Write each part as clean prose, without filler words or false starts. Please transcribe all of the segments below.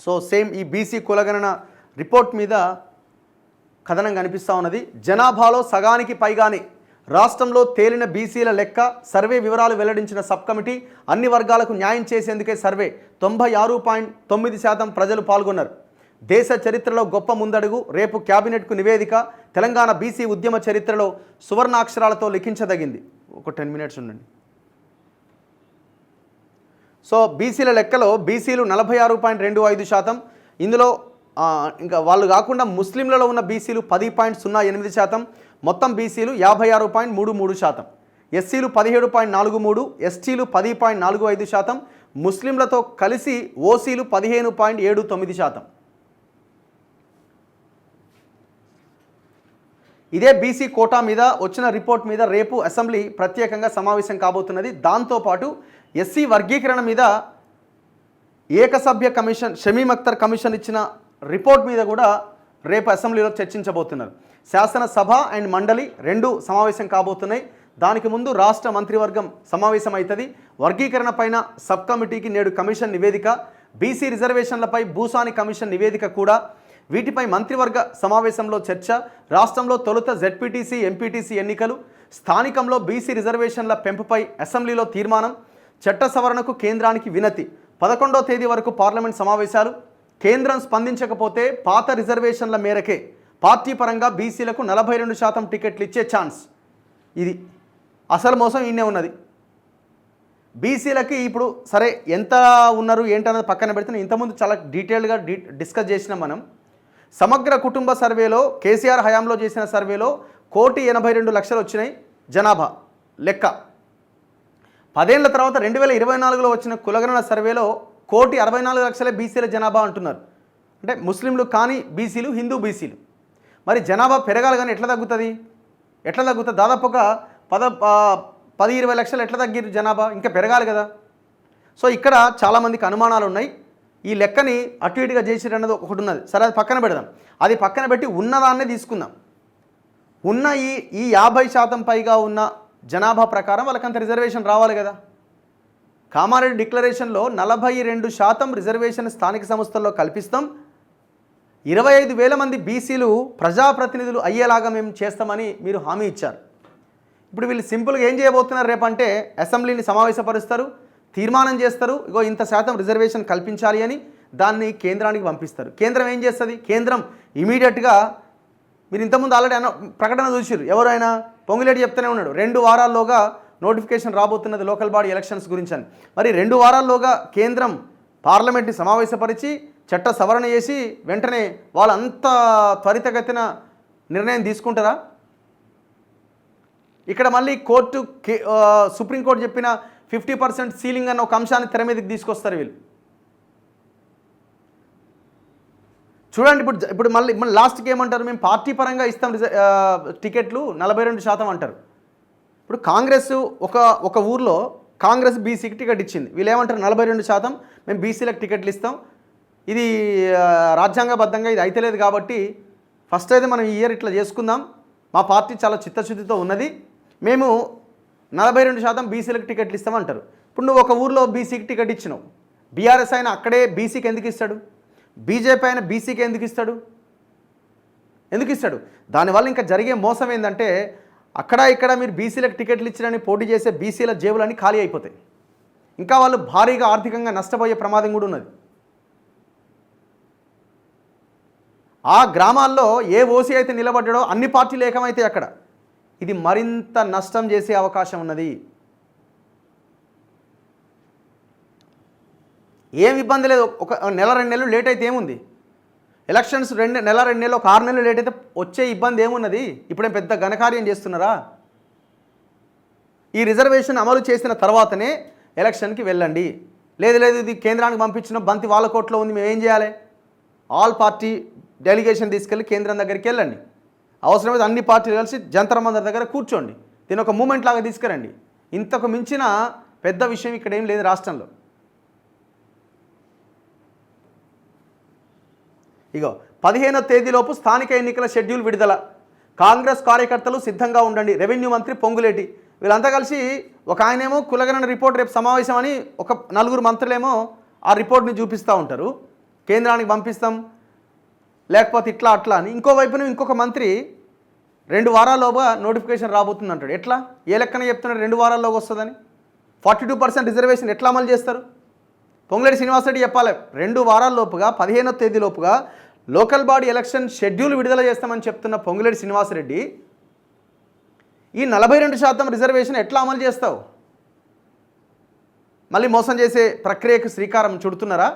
So same ఈ BC కులగణన report మీద కథనం కనిపిస్తూ ఉన్నది. జనాభాలో సగానికి పైగానే రాష్ట్రంలో తేలిన బీసీల లెక్క, సర్వే వివరాలు వెల్లడించిన సబ్ కమిటీ. అన్ని వర్గాలకు న్యాయం చేసేందుకే సర్వే. 96.9% ప్రజలు పాల్గొన్నారు. దేశ చరిత్రలో గొప్ప ముందడుగు. రేపు క్యాబినెట్కు నివేదిక. తెలంగాణ బీసీ ఉద్యమ చరిత్రలో సువర్ణాక్షరాలతో లిఖించదగింది. ఒక 10 minutes ఉండండి. సో బీసీల లెక్కలో బీసీలు 46.25%. ఇందులో ఇంకా వాళ్ళు కాకుండా ముస్లింలలో ఉన్న బీసీలు 10.08%. మొత్తం బీసీలు 56.33%. ఎస్సీలు 17.43%, ఎస్టీలు 10.45%, ముస్లింలతో కలిసి ఓసీలు 15.79%. ఇదే బీసీ కోటా మీద వచ్చిన రిపోర్ట్ మీద రేపు అసెంబ్లీ ప్రత్యేకంగా సమావేశం కాబోతున్నది. దాంతోపాటు ఎస్సీ వర్గీకరణ మీద ఏకసభ్య కమిషన్, షమీమ్ అఖ్తర్ కమిషన్ ఇచ్చిన రిపోర్ట్ మీద కూడా రేపు అసెంబ్లీలో చర్చించబోతున్నారు. శాసనసభ అండ్ మండలి రెండు సమావేశం కాబోతున్నాయి. దానికి ముందు రాష్ట్ర మంత్రివర్గం సమావేశం అవుతుంది. వర్గీకరణ పైన సబ్ కమిటీకి నేడు కమిషన్ నివేదిక. బీసీ రిజర్వేషన్లపై భూసాని కమిషన్ నివేదిక కూడా. వీటిపై మంత్రివర్గ సమావేశంలో చర్చ. రాష్ట్రంలో తొలుత జెడ్పీటీసీ, ఎంపీటీసీ ఎన్నికలు. స్థానికంలో బీసీ రిజర్వేషన్ల పెంపుపై అసెంబ్లీలో తీర్మానం. చట్ట సవరణకు కేంద్రానికి వినతి. 11వ తేదీ వరకు పార్లమెంట్ సమావేశాలు. కేంద్రం స్పందించకపోతే పాత రిజర్వేషన్ల మేరకే పార్టీ పరంగా బీసీలకు 42% టికెట్లు ఇచ్చే ఛాన్స్. ఇది అసలు మోసం ఈయనే ఉన్నది. బీసీలకి ఇప్పుడు సరే ఎంత ఉన్నారు ఏంటన్నది పక్కన పెడితే ఇంతకుముందు చాలా డీటెయిల్గా డిస్కస్ చేసినాం మనం. సమగ్ర కుటుంబ సర్వేలో కేసీఆర్ హయాంలో చేసిన సర్వేలో 1,82,00,000 వచ్చినాయి జనాభా లెక్క. 10 ఏళ్ల తర్వాత 2024లో వచ్చిన కులగణన సర్వేలో 1,64,00,000 బీసీల జనాభా అంటున్నారు. అంటే ముస్లింలు కానీ బీసీలు, హిందూ బీసీలు. మరి జనాభా పెరగాలి కానీ ఎట్లా తగ్గుతుంది? దాదాపు ఒక 10-20 లక్షలు ఎట్లా తగ్గిరు జనాభా? ఇంకా పెరగాలి కదా. సో ఇక్కడ చాలామందికి అనుమానాలు ఉన్నాయి. ఈ లెక్కని అటు ఇటుగా చేసిరన్నది ఒకటి ఉన్నది. సరే అది పక్కన పెడదాం. అది పక్కన పెట్టి ఉన్నదాన్నే తీసుకుందాం. ఉన్న ఈ 50% పైగా ఉన్న జనాభా ప్రకారం వాళ్ళకంత రిజర్వేషన్ రావాలి కదా. కామారెడ్డి డిక్లరేషన్లో 42% రిజర్వేషన్ స్థానిక సంస్థల్లో కల్పిస్తాం, 25,000 మంది బీసీలు ప్రజాప్రతినిధులు అయ్యేలాగా మేము చేస్తామని మీరు హామీ ఇచ్చారు. ఇప్పుడు వీళ్ళు సింపుల్గా ఏం చేయబోతున్నారు? రేపంటే అసెంబ్లీని సమావేశపరుస్తారు, తీర్మానం చేస్తారు, ఇగో ఇంత శాతం రిజర్వేషన్ కల్పించాలి అని. దాన్ని కేంద్రానికి పంపిస్తారు. కేంద్రం ఏం చేస్తుంది? కేంద్రం ఇమీడియట్గా, మీరు ఇంతకుముందు ఆల్రెడీ ప్రకటన చూసిరు, ఎవరైనా పొంగులేటి చెప్తూనే ఉన్నాడు 2 వారాల్లోగా నోటిఫికేషన్ రాబోతున్నది లోకల్ బాడీ ఎలక్షన్స్ గురించి అని. మరి 2 వారాల్లోగా కేంద్రం పార్లమెంట్ని సమావేశపరిచి చట్ట సవరణ చేసి వెంటనే వాళ్ళు అంత త్వరితగతిన నిర్ణయం తీసుకుంటారా? ఇక్కడ మళ్ళీ సుప్రీంకోర్టు చెప్పిన 50% సీలింగ్ అన్న ఒక అంశాన్ని తెర మీదకి తీసుకొస్తారు వీళ్ళు. చూడండి, ఇప్పుడు మళ్ళీ లాస్ట్కి ఏమంటారు? మేము పార్టీ పరంగా ఇస్తాం టికెట్లు 42% అంటారు. ఇప్పుడు కాంగ్రెస్ ఒక ఊర్లో కాంగ్రెస్ బీసీకి టికెట్ ఇచ్చింది. వీళ్ళు ఏమంటారు? 42% మేము బీసీలకు టికెట్లు ఇస్తాం, ఇది రాజ్యాంగబద్ధంగా ఇది అయితలేదు కాబట్టి ఫస్ట్ అయితే మనం ఈ ఇయర్ ఇట్లా చేసుకుందాం, మా పార్టీ చాలా చిత్తశుద్ధితో ఉన్నది, మేము 42% బీసీలకు టికెట్లు ఇస్తామంటారు. ఇప్పుడు నువ్వు ఒక ఊర్లో బీసీకి టికెట్ ఇచ్చినావు, బీఆర్ఎస్ అయినా అక్కడే బీసీకి ఎందుకు ఇస్తాడు? బీజేపీ అయినా బీసీకి ఎందుకు ఇస్తాడు? దానివల్ల ఇంకా జరిగే మోసం ఏంటంటే ఇక్కడ మీరు బీసీలకు టికెట్లు ఇచ్చినని పోటీ చేసే బీసీల జేబులన్నీ ఖాళీ అయిపోతాయి. ఇంకా వాళ్ళు భారీగా ఆర్థికంగా నష్టపోయే ప్రమాదం కూడా ఉన్నది. ఆ గ్రామాల్లో ఏ ఓసీ అయితే నిలబడ్డాడో అన్ని పార్టీలు ఏకమైతే అక్కడ ఇది మరింత నష్టం చేసే అవకాశం ఉన్నది. ఏం ఇబ్బంది లేదు. ఒక నెల 2 నెలలు లేట్ అయితే ఏముంది? ఎలక్షన్స్ 2 నెలలు ఒక 6 నెలలు లేట్ అయితే వచ్చే ఇబ్బంది ఏమున్నది? ఇప్పుడేం పెద్ద ఘనకార్యం చేస్తున్నారా? ఈ రిజర్వేషన్ అమలు చేసిన తర్వాతనే ఎలక్షన్కి వెళ్ళండి. లేదు ఇది కేంద్రానికి పంపించిన బంతి వాళ్ళ కోట్లో ఉంది, మేము ఏం చేయాలి? ఆల్ పార్టీ డెలిగేషన్ తీసుకెళ్ళి కేంద్రం దగ్గరికి వెళ్ళండి. అవసరమైతే అన్ని పార్టీలు కలిసి జంతర్ మంతర్ దగ్గర కూర్చోండి, దీని ఒక మూమెంట్ లాగా తీసుకురండి. ఇంతకు మించిన పెద్ద విషయం ఇక్కడ ఏం లేదు రాష్ట్రంలో. ఇగో 15వ తేదీలోపు స్థానిక ఎన్నికల షెడ్యూల్ విడుదల. కాంగ్రెస్ కార్యకర్తలు సిద్ధంగా ఉండండి. రెవెన్యూ మంత్రి పొంగులేటి వీళ్ళంతా కలిసి, ఒక ఆయనేమో కులగణన రిపోర్ట్ రేపు సమావేశం అని, ఒక 4 మంత్రులేమో ఆ రిపోర్ట్ని చూపిస్తూ ఉంటారు. కేంద్రానికి పంపిస్తాం, లేకపోతే ఇట్లా అట్లా అని. ఇంకోవైపున ఇంకొక మంత్రి 2 వారాల్లోగా నోటిఫికేషన్ రాబోతుంది అంటాడు. ఎట్లా? ఏ లెక్కన చెప్తున్నాడు 2 వారాల్లోగా వస్తుందని? 42% రిజర్వేషన్ ఎట్లా అమలు చేస్తారు? పొంగులేటి శ్రీనివాసరెడ్డి చెప్పాలి, 2 వారాల్లోపుగా 15వ తేదీలోపుగా లోకల్ బాడీ ఎలక్షన్ షెడ్యూల్ విడుదల చేస్తామని చెప్తున్న పొంగులేటి శ్రీనివాసరెడ్డి ఈ 42% రిజర్వేషన్ ఎట్లా అమలు చేస్తావు? మళ్ళీ మోసం చేసే ప్రక్రియకు శ్రీకారం చుడుతున్నారా?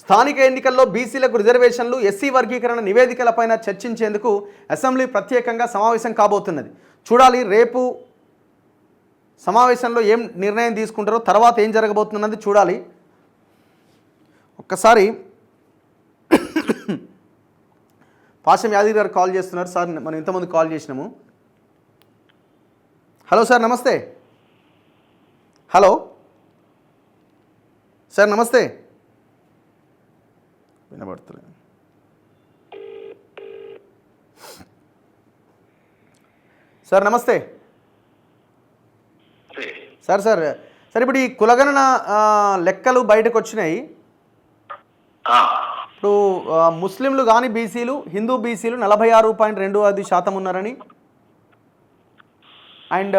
స్థానిక ఎన్నికల్లో బీసీలకు రిజర్వేషన్లు, ఎస్సీ వర్గీకరణ నివేదికలపైన చర్చించేందుకు అసెంబ్లీ ప్రత్యేకంగా సమావేశం కాబోతున్నది. చూడాలి రేపు సమావేశంలో ఏం నిర్ణయం తీసుకుంటారో, తర్వాత ఏం జరగబోతున్నది చూడాలి. ఒక్కసారి పాశం యాదగిరి గారు కాల్ చేస్తున్నారు. సార్ మనం ఇంతమంది కాల్ చేసినాము. హలో సార్, నమస్తే. హలో సార్, నమస్తే. వినబడుతుంది సార్, నమస్తే సార్. సార్ సార్ ఇప్పుడు ఈ కులగణన లెక్కలు బయటకు వచ్చినాయి. ఇప్పుడు ముస్లింలు కానీ బీసీలు, హిందూ బీసీలు 46.25% ఉన్నారని, అండ్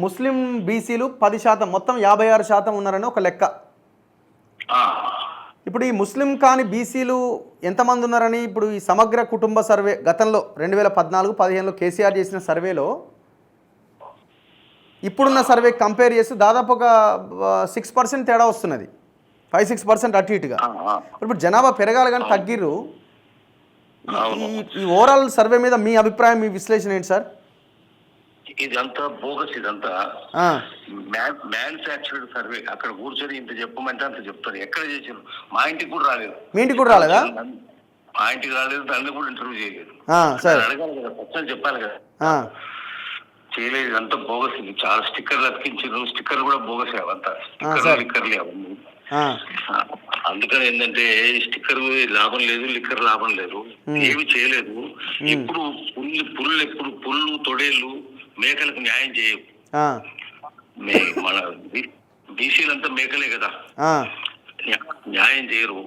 ముస్లిం బీసీలు 10%, మొత్తం 56% ఉన్నారని ఒక లెక్క. ఇప్పుడు ఈ ముస్లిం కాని బీసీలు ఎంతమంది ఉన్నారని ఇప్పుడు ఈ సమగ్ర కుటుంబ సర్వే గతంలో 2014-15లో కేసీఆర్ చేసిన సర్వేలో ఇప్పుడున్న సర్వే కంపేర్ చేస్తే దాదాపు ఒక 6% తేడా వస్తున్నది, 5-6% అటు ఇటుగా. ఇప్పుడు జనాభా పెరగాలి కానీ తగ్గిర్రు. ఈ ఓవరాల్ సర్వే మీద మీ అభిప్రాయం, మీ విశ్లేషణ ఏంటి సార్? ఇదంతా బోగస్, ఇదంతా మ్యానుఫ్యాక్చర్డ్ సర్వే. అక్కడ కూర్చొని ఇంత చెప్పమంటే అంత చెప్తారు. ఎక్కడ చేసారు? మా ఇంటికి కూడా రాలేదు. మీ ఇంటికి కూడా రాలేదా? మా ఇంటికి రాలేదు, దాన్ని కూడా ఇంటర్వ్యూ చేయలేదు. అడగాలి కదా, ఫస్ట్ చెప్పాలి కదా, చేయలేదు. ఇదంతా బోగస్. ఇది చాలా స్టిక్కర్లు అతికించారు, స్టిక్కర్లు కూడా బోగస్. అవంతా లిక్కర్లే అవన్నీ. అందుకని ఏంటంటే స్టిక్కర్ లాభం లేదు, లిక్కర్ లాభం లేదు, ఏమి చేయలేదు. ఇప్పుడు పుల్లు ఎప్పుడు పుల్లు తొడేళ్ళు మేకలకు న్యాయం చేయవు. మన బీసీలంతా మేకలే కదా, న్యాయం చేయరు.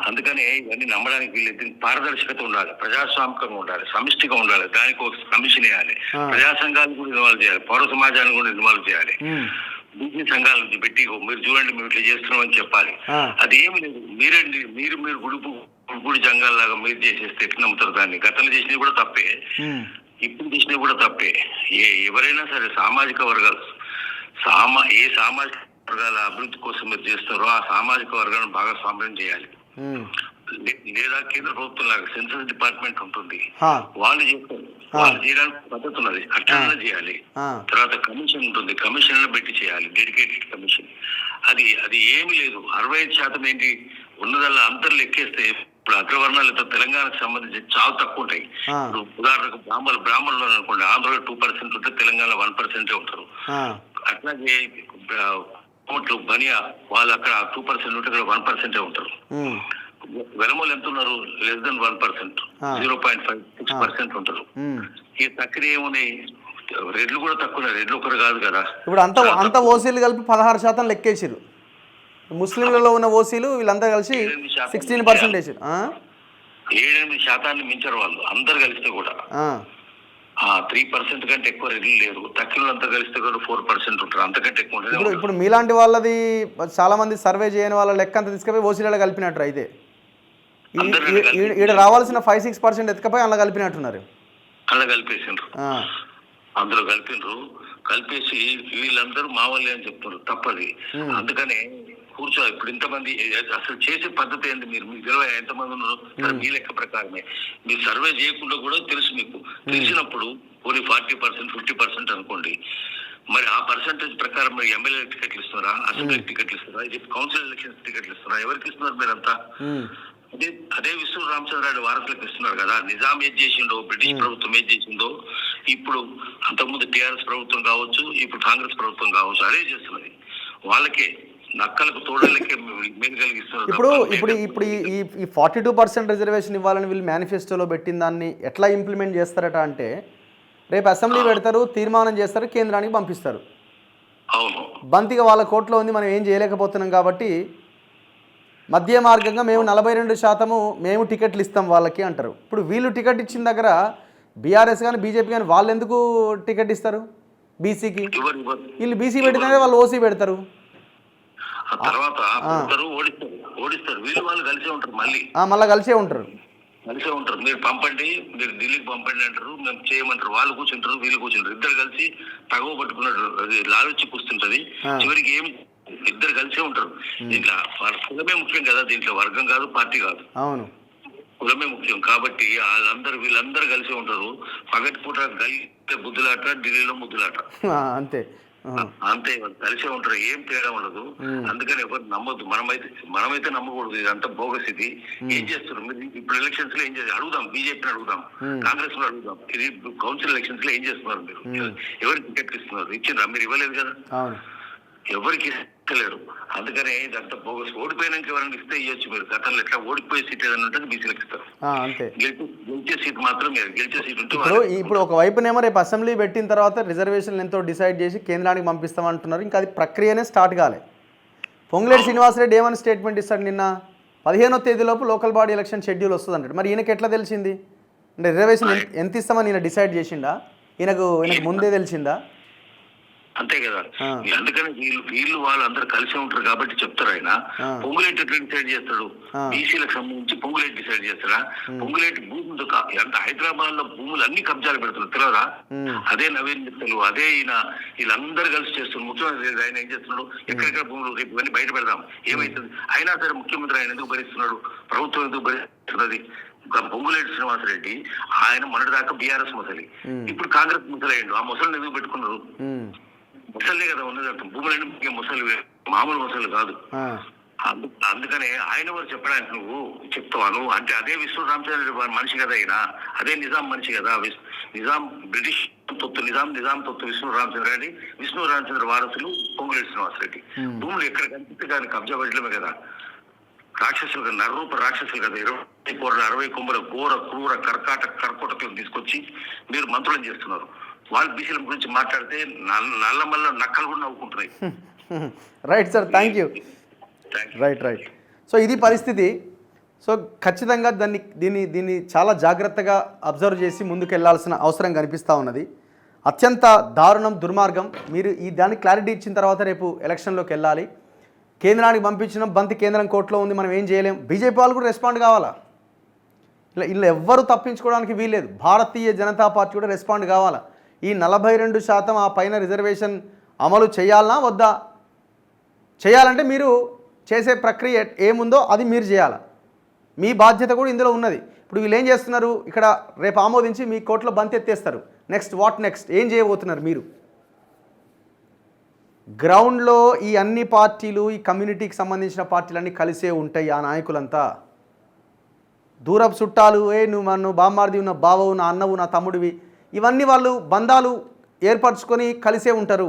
అందుకని ఇవన్నీ నమ్మడానికి వీళ్ళకి పారదర్శకత ఉండాలి, ప్రజాస్వామికంగా ఉండాలి, సమిష్టిగా ఉండాలి. దానికి ఒక కమిషన్ వేయాలి, ప్రజా సంఘాలను కూడా ఇన్వాల్వ్ చేయాలి, పౌర సమాజాన్ని కూడా ఇన్వాల్వ్ చేయాలి. బీసీ సంఘాల నుంచి పెట్టి మీరు చూడండి మేము ఇట్లా చేస్తున్నాం అని చెప్పాలి. అది ఏమి లేదు. మీరు గుడి సంఘాలలాగా మీరు చేసేస్తే ఎట్లా నమ్ముతారు దాన్ని? గతంలో చేసినవి కూడా తప్పే, ఇప్పుడు చేసినవి కూడా తప్పే. ఎవరైనా సరే సామాజిక వర్గాలు ఏ సామాజిక వర్గాల అభివృద్ధి కోసం మీరు చేస్తారో ఆ సామాజిక వర్గాలను భాగస్వామ్యం చేయాలి. లేదా కేంద్ర ప్రభుత్వం లాగా సెన్సస్ డిపార్ట్మెంట్ ఉంటుంది, వాళ్ళు చేస్తారు. వాళ్ళు చేయడానికి పద్ధతి ఉన్నది, అట్లా చేయాలి. తర్వాత కమిషన్ ఉంటుంది, కమిషన్ పెట్టి చేయాలి, డెడికేటెడ్ కమిషన్. అది ఏమీ లేదు. 65% ఏంటి ఉన్నదల్లా అంతర్లు లెక్కేస్తే ఇప్పుడు అగ్రవర్ణాలు తెలంగాణకు సంబంధించి చాలా తక్కువ ఉంటాయి. ఇప్పుడు ఉదాహరణకు బ్రాహ్మణులు అనుకోండి, ఆంధ్రలో 2% ఉంటే తెలంగాణలో 1% ఉంటారు. అట్లాగే బనియా వాళ్ళు అక్కడ 2% ఉంటే ఇక్కడ 1% ఉంటారు. వెలమూలు ఎంత ఉన్నారు? లెస్ దెన్ 1%, 0.56% ఉంటారు. ఈ తక్కువ ఏమున్నాయి? రెడ్లు కూడా తక్కువ, రెడ్లు ఒకరు కాదు కదా. ఇప్పుడు అంత ఓసీలు కలిపి 16% లెక్కేసారు. ముస్లింలలో ఉన్న ఓసీలు వీళ్ళంతా కలిసి 16% వేసారు. 7-8% మించారు వాళ్ళు అందరు కలిస్తే కూడా. 3% కంటే ఎక్కువ రెడ్లు లేరు. తక్కువలంతా కలిస్తే కూడా 4% ఉంటారు, అంతకంటే ఎక్కువ ఉంటుంది. ఇప్పుడు మీలాంటి వాళ్ళది చాలా మంది సర్వే చేయని వాళ్ళ లెక్క అంతా తీసుకుపోయి ఓసీలలో కలిపినట్టు. అయితే ఈడ రావాల్సిన 5-6% ఎత్తుకపోయి అలా కలిపినట్టున్నారు. అలా కలిపేసిండ్రు, అందులో కలిపేసి వీళ్ళందరూ మా వాళ్ళే అని చెప్తున్నారు. తప్పది. అందుకనే కూర్చో. ఇప్పుడు ఇంతమంది అసలు చేసే పద్ధతి ఏంటి? మీకు తెలియ ఎంతమంది ఉన్నారు? మీ లెక్క ప్రకారమే మీరు సర్వే చేయకుండా కూడా తెలుసు. మీకు తెలిసినప్పుడు పోనీ 40%, 50% అనుకోండి. మరి ఆ పర్సంటేజ్ ప్రకారం మీరు ఎమ్మెల్యే టికెట్లు ఇస్తున్నారా, అసెంబ్లీ టికెట్లు ఇస్తున్నారా, కౌన్సిల్ ఎలక్షన్స్ టికెట్లు ఇస్తున్నారా? ఎవరికి ఇస్తున్నారు మీరంతా? అదే విష్ణు రామచంద్రారెడ్డి వారసులకు ఇస్తున్నారు కదా. నిజాం ఏది చేసిండో, బ్రిటిష్ ప్రభుత్వం ఏది చేసిందో, ఇప్పుడు అంతకుముందు టీఆర్ఎస్ ప్రభుత్వం కావచ్చు, ఇప్పుడు కాంగ్రెస్ ప్రభుత్వం కావచ్చు, అదే చేస్తున్నది. వాళ్ళకే నక్కలకు తోడలకే మేలు కలిగిస్తున్నారు. ఇప్పుడు ఈ 42% రిజర్వేషన్ ఇవ్వాలని వీళ్ళు మేనిఫెస్టోలో పెట్టిన దాన్ని ఎట్లా ఇంప్లిమెంట్ చేస్తారట అంటే, రేపు అసెంబ్లీ పెడతారు, తీర్మానం చేస్తారు, కేంద్రానికి పంపిస్తారు. అవును. బంతిగా వాళ్ళ కోట్లో ఉంది, మనం ఏం చేయలేకపోతున్నాం కాబట్టి మధ్య మార్గంగా మేము 42% మేము టికెట్లు ఇస్తాం వాళ్ళకి అంటారు. ఇప్పుడు వీళ్ళు టికెట్ ఇచ్చిన దగ్గర బీఆర్ఎస్ కానీ బీజేపీ కానీ వాళ్ళు ఎందుకు టికెట్ ఇస్తారు బీసీకి? వీళ్ళు బీసీ పెట్టినా వాళ్ళు ఓసీ పెడతారు. తర్వాత ఓడిస్తారు వీళ్ళు వాళ్ళు కలిసే ఉంటారు, మళ్ళీ కలిసే ఉంటారు. మీరు పంపండి, మీరు ఢిల్లీకి పంపండి అంటారు, మేము చేయమంటారు, వాళ్ళు కూర్చుంటారు, వీళ్ళు కూర్చుంటారు, ఇద్దరు కలిసి తగవ పట్టుకున్నారు, అది లాలొచ్చి కూస్తుంటది. చివరికి ఏమి ఇద్దరు కలిసే ఉంటారు. దీంట్లో కులమే ముఖ్యం కదా, దీంట్లో వర్గం కాదు, పార్టీ కాదు. అవును, కులమే ముఖ్యం కాబట్టి వీళ్ళందరూ కలిసే ఉంటారు. పగటిపూట గల్లి బుద్ధులాట, ఢిల్లీలో ముద్దులాట, అంతే అంతే. కలిసే ఉంటారు, ఏం తేడా ఉండదు. అందుకని ఎవరు నమ్మొద్దు. మనమైతే నమ్మకూడదు, ఇదంతా బోగస్. ఇది ఏం చేస్తారు మీరు ఇప్పుడు ఎలక్షన్స్ లో? ఏం చేస్తారు అడుగుదాం, బీజేపీని అడుగుదాం, కాంగ్రెస్ లో అడుగుదాం. ఇది కౌన్సిల్ ఎలక్షన్స్ లో ఏం చేస్తున్నారు మీరు? ఎవరికి టికెట్ ఇస్తున్నారు? ఇచ్చిండ్రా? మీరు ఇవ్వలేదు కదా, ఎవరికి ఇస్తలేరు. అందుకనే ఇదంతా బోగస్. ఓడిపోయినాక ఎవరైనా ఇస్తే ఇవ్వచ్చు. మీరు గతంలో ఎట్లా ఓడిపోయే సీట్ ఏదైనా ఉంటుంది బీసీలకు ఇస్తారు, గెలిచే సీట్ మాత్రం గెలిచే సీట్ ఉంటే. ఇప్పుడు ఒక వైపునేమో రేపు అసెంబ్లీ పెట్టిన తర్వాత రిజర్వేషన్లు ఎంతో డిసైడ్ చేసి కేంద్రానికి పంపిస్తామంటున్నారు. ఇంకా అది ప్రక్రియనే స్టార్ట్ కాలే. పొంగులేటి శ్రీనివాసరెడ్డి ఏమని స్టేట్మెంట్ ఇస్తాడు? నిన్న 15వ తేదీలోపు లోకల్ బాడీ ఎలక్షన్ షెడ్యూల్ వస్తుంది అంటాడు. మరి ఈయనకి ఎట్లా తెలిసింది? అంటే రిజర్వేషన్ ఎంత ఇస్తామని ఈయన డిసైడ్ చేసిండా? ఈయనకు ముందే తెలిసిందా? అంతే కదా. అందుకని వీళ్ళు వాళ్ళందరూ కలిసి ఉంటారు కాబట్టి చెప్తారు. ఆయన పొంగులేటి ఎట్లా డిసైడ్ చేస్తాడు? బీసీలకు సంబంధించి పొంగులేటి డిసైడ్ చేస్తారా? పొంగులేటి భూములు అంటే హైదరాబాద్ లో భూములు అన్ని కబ్జాలు పెడుతున్నారు, తెలియదా? అదే నవీన్ మిత్తలు, అదే ఈయన, వీళ్ళందరూ కలిసి చేస్తున్నారు. ముఖ్యమంత్రి ఆయన ఏం చేస్తున్నాడు? ఎక్కడెక్కడ భూములు రేపు ఇవన్నీ బయట పెడదాం, ఏమైతుంది? అయినా సరే ముఖ్యమంత్రి ఆయన ఎందుకు భరిస్తున్నాడు? ప్రభుత్వం ఎందుకు భరిస్తున్నది? పొంగులేటి శ్రీనివాసరెడ్డి ఆయన మొన్నటిదాకా బీఆర్ఎస్ ముసలి, ఇప్పుడు కాంగ్రెస్ ముసలి అయ్యిండు. ఆ ముసలిని ఎందుకు పెట్టుకున్నారు? ముసలే కదా ఉన్నది. భూములన్నీ ముసలి, మామూలు ముసలు కాదు. అందుకనే ఆయన వారు చెప్పడానికి నువ్వు చెప్తావాను అంటే అదే విష్ణు రామచంద్ర మనిషి కదా ఆయన, అదే నిజాం మనిషి కదా. నిజాం బ్రిటిష్ తొత్తు, నిజాం తొత్తు విష్ణు రామచంద్ర రెడ్డి, విష్ణు రామచంద్ర వారసులు పొంగులేటి శ్రీనివాసరెడ్డి. భూములు ఎక్కడ కనిపిస్తే కానీ కబ్జా పెట్టడమే కదా. రాక్షసులు కదా, నరరూప రాక్షసులు కదా. 20 కోట్ల 60 కొమ్మల ఘోర క్రూర కర్కోటకులను తీసుకొచ్చి మీరు మంత్రులను చేస్తున్నారు. వాళ్ళు బీసీల గురించి మాట్లాడితే నల్లమల్ల నక్కలు కూడా నవ్వుకుంటున్నాయి. Right sir, thank you. Right. So ఇది పరిస్థితి. సో ఖచ్చితంగా దీన్ని చాలా జాగ్రత్తగా అబ్జర్వ్ చేసి ముందుకు వెళ్లాల్సిన అవసరం కనిపిస్తూ ఉన్నది. అత్యంత దారుణం, దుర్మార్గం. మీరు దానికి క్లారిటీ ఇచ్చిన తర్వాత రేపు ఎలక్షన్లోకి వెళ్ళాలి. కేంద్రానికి పంపించిన బంతి కేంద్రం కోర్టులో ఉంది, మనం ఏం చేయలేం. బీజేపీ వాళ్ళు కూడా రెస్పాండ్ కావాలా? ఇలా ఎవ్వరూ తప్పించుకోవడానికి వీల్లేదు. భారతీయ జనతా పార్టీ కూడా రెస్పాండ్ కావాలా. ఈ 42% ఆ పైన రిజర్వేషన్ అమలు చేయాలనా వద్దా? చేయాలంటే మీరు చేసే ప్రక్రియ ఏముందో అది మీరు చేయాలి. మీ బాధ్యత కూడా ఇందులో ఉన్నది. ఇప్పుడు వీళ్ళు ఏం చేస్తున్నారు? ఇక్కడ రేపు ఆమోదించి మీ కోర్టులో బంతి ఎత్తేస్తారు. నెక్స్ట్ ఏం చేయబోతున్నారు మీరు? గ్రౌండ్లో ఈ అన్ని పార్టీలు, ఈ కమ్యూనిటీకి సంబంధించిన పార్టీలన్నీ కలిసే ఉంటాయి. ఆ నాయకులంతా దూరపు చుట్టాలు, నువ్వు బామ్మార్ది, ఉన్న బావవు, నా అన్నవు, నా తమ్ముడివి, ఇవన్నీ వాళ్ళు బంధాలు ఏర్పరచుకొని కలిసే ఉంటారు.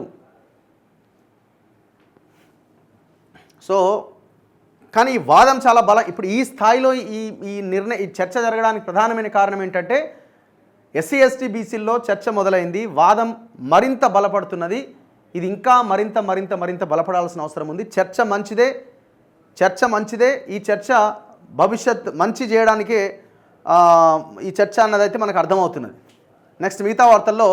సో కానీ ఈ వాదం చాలా ఇప్పుడు ఈ స్థాయిలో ఈ చర్చ జరగడానికి ప్రధానమైన కారణం ఏంటంటే ఎస్సీ ఎస్టీ బీసీల్లో చర్చ మొదలైంది, వాదం మరింత బలపడుతున్నది. ఇది ఇంకా మరింత బలపడాల్సిన అవసరం ఉంది. చర్చ మంచిదే. ఈ చర్చ భవిష్యత్ మంచి చేయడానికే ఈ చర్చ అన్నదైతే మనకు అర్థమవుతున్నది. నెక్స్ట్ మిగతా వార్తల్లో